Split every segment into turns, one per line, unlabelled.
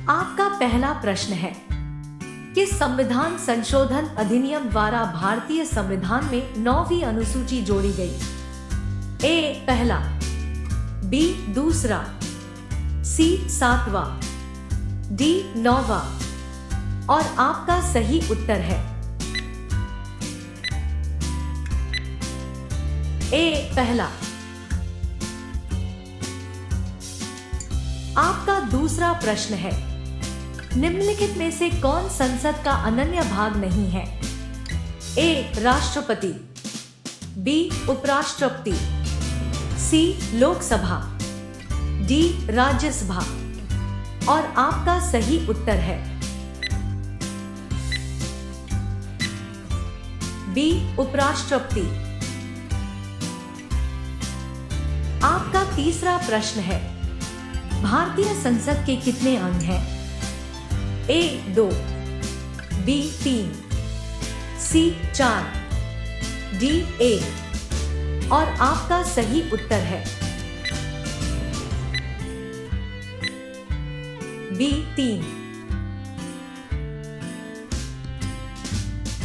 आपका पहला प्रश्न है, किस संविधान संशोधन अधिनियम द्वारा भारतीय संविधान में 9वीं अनुसूची जोड़ी गई? ए पहला, बी दूसरा, सी 7वां, डी 9वां। और आपका सही उत्तर है ए पहला। आपका दूसरा प्रश्न है, निम्नलिखित में से कौन संसद का अनन्य भाग नहीं है? ए राष्ट्रपति, बी उपराष्ट्रपति, सी लोकसभा, डी राज्यसभा। और आपका सही उत्तर है बी उपराष्ट्रपति। आपका तीसरा प्रश्न है, भारतीय संसद के कितने अंग हैं? ए 2, बी 3, सी 4, डी 1। और आपका सही उत्तर है बी 3।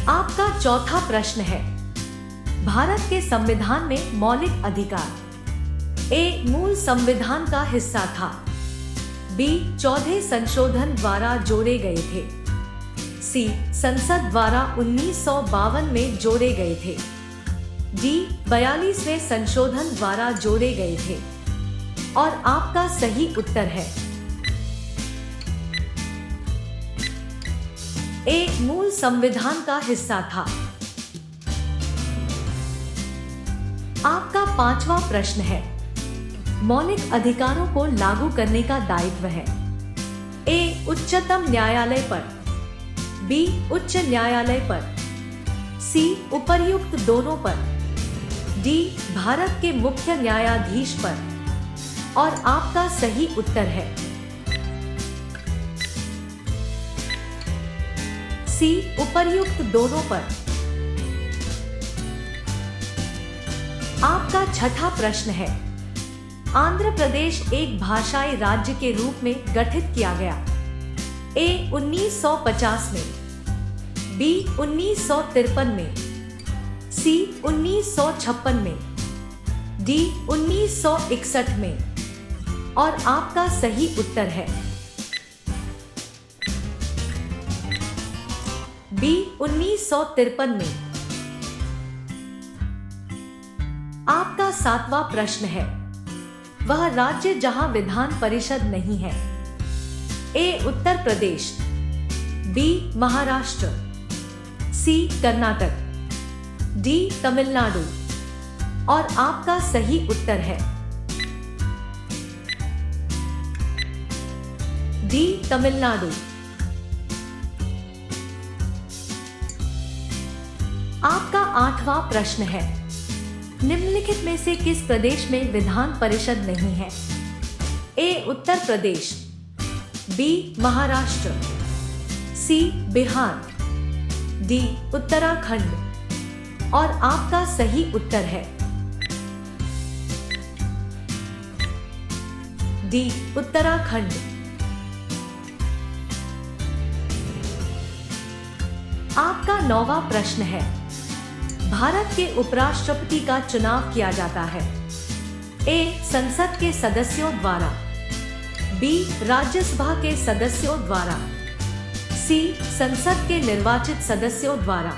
आपका चौथा प्रश्न है, भारत के संविधान में मौलिक अधिकार ए मूल संविधान का हिस्सा था, बी 14 संशोधन द्वारा जोड़े गए थे, सी संसद द्वारा 1952 में जोड़े गए थे, डी 42वें संशोधन द्वारा जोड़े गए थे। और आपका सही उत्तर है ए मूल संविधान का हिस्सा था। आपका पांचवा प्रश्न है, मौलिक अधिकारों को लागू करने का दायित्व है ए उच्चतम न्यायालय पर, बी उच्च न्यायालय पर, सी उपर्युक्त दोनों पर, डी भारत के मुख्य न्यायाधीश पर। और आपका सही उत्तर है सी उपर्युक्त दोनों पर। आपका छठा प्रश्न है, आंध्र प्रदेश एक भाषाई राज्य के रूप में गठित किया गया ए 1950 में, बी 1953 में, सी 1956 में, डी 1961 में। और आपका सही उत्तर है बी 1953 में। आपका सातवां प्रश्न है, वह राज्य जहां विधान परिषद नहीं है ए उत्तर प्रदेश, बी महाराष्ट्र, सी कर्नाटक, डी तमिलनाडु। और आपका सही उत्तर है डी तमिलनाडु। आपका आठवां प्रश्न है, निम्नलिखित में से किस प्रदेश में विधान परिषद नहीं है? ए उत्तर प्रदेश, बी महाराष्ट्र, सी बिहार, डी उत्तराखंड। और आपका सही उत्तर है डी उत्तराखंड। आपका नौवां प्रश्न है, भारत के उपराष्ट्रपति का चुनाव किया जाता है ए संसद के सदस्यों द्वारा, बी राज्यसभा के सदस्यों द्वारा, सी संसद के निर्वाचित सदस्यों द्वारा,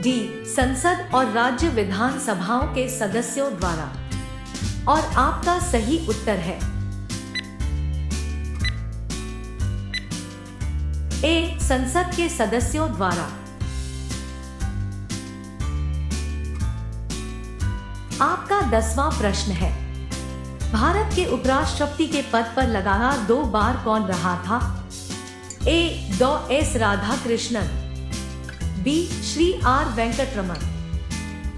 डी संसद और राज्य विधानसभाओं के सदस्यों द्वारा। और आपका सही उत्तर है ए संसद के सदस्यों द्वारा। आपका 10वां प्रश्न है, भारत के उपराष्ट्रपति के पद पर लगातार 2 बार कौन रहा था? A Dr S Radhakrishnan, B Shri R Venkataraman,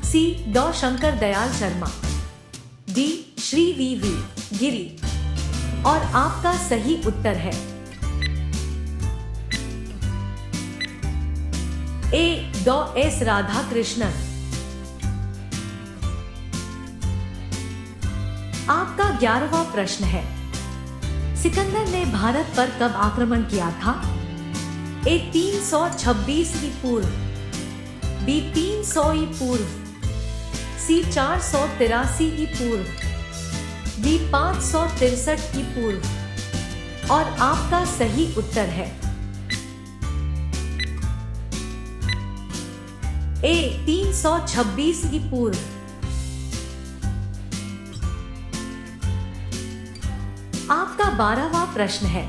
C Dr Shankar Dayal Sharma, D Shri V Giri. और आपका सही उत्तर है ए डॉ एस राधाकृष्णन। आपका 11वां प्रश्न है, सिकंदर ने भारत पर कब आक्रमण किया था? ए 326 ई पूर्व, बी 300 ई पूर्व, सी 483 ई पूर्व, डी 563 ई पूर्व। और आपका सही उत्तर है ए 326 ई पूर्व। आपका 12वां प्रश्न है,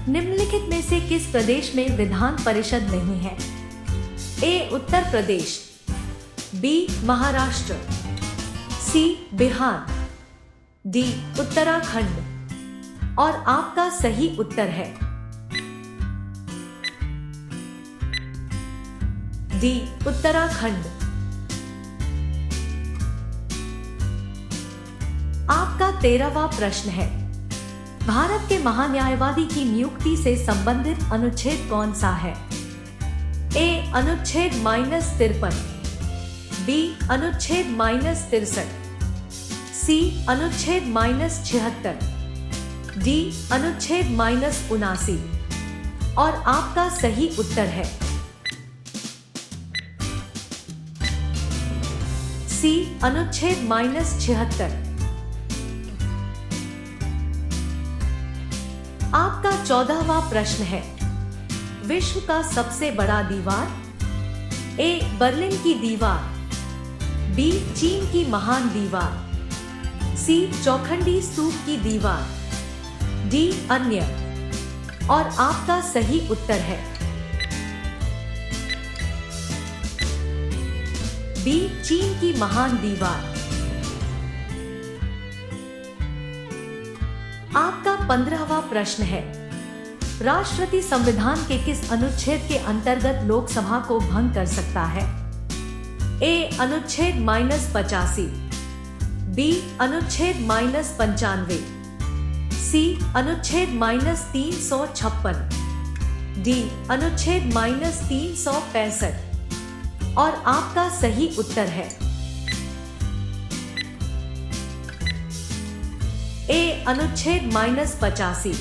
निम्नलिखित में से किस प्रदेश में विधान परिषद नहीं है? ए उत्तर प्रदेश, बी महाराष्ट्र, सी बिहार, डी उत्तराखंड। और आपका सही उत्तर है डी उत्तराखंड। आपका 13वां प्रश्न है, भारत के महान्यायवादी की नियुक्ति से संबंधित अनुच्छेद कौन सा है? ए अनुच्छेद -53, बी अनुच्छेद -63, सी अनुच्छेद -76, डी अनुच्छेद -79। और आपका सही उत्तर है सी अनुच्छेद -76। आपका 14वां प्रश्न है, विश्व का सबसे बड़ा दीवार? ए बर्लिन की दीवार, बी चीन की महान दीवार, सी चौखंडी स्तूप की दीवार, डी अन्य। और आपका सही उत्तर है बी चीन की महान दीवार। आपका 15वां प्रश्न है, राष्ट्रपति संविधान के किस अनुच्छेद के अंतर्गत लोकसभा को भंग कर सकता है? ए अनुच्छेद -85, बी अनुच्छेद -95, सी अनुच्छेद -356, डी अनुच्छेद -365। और आपका सही उत्तर है ए अनुच्छेद -85।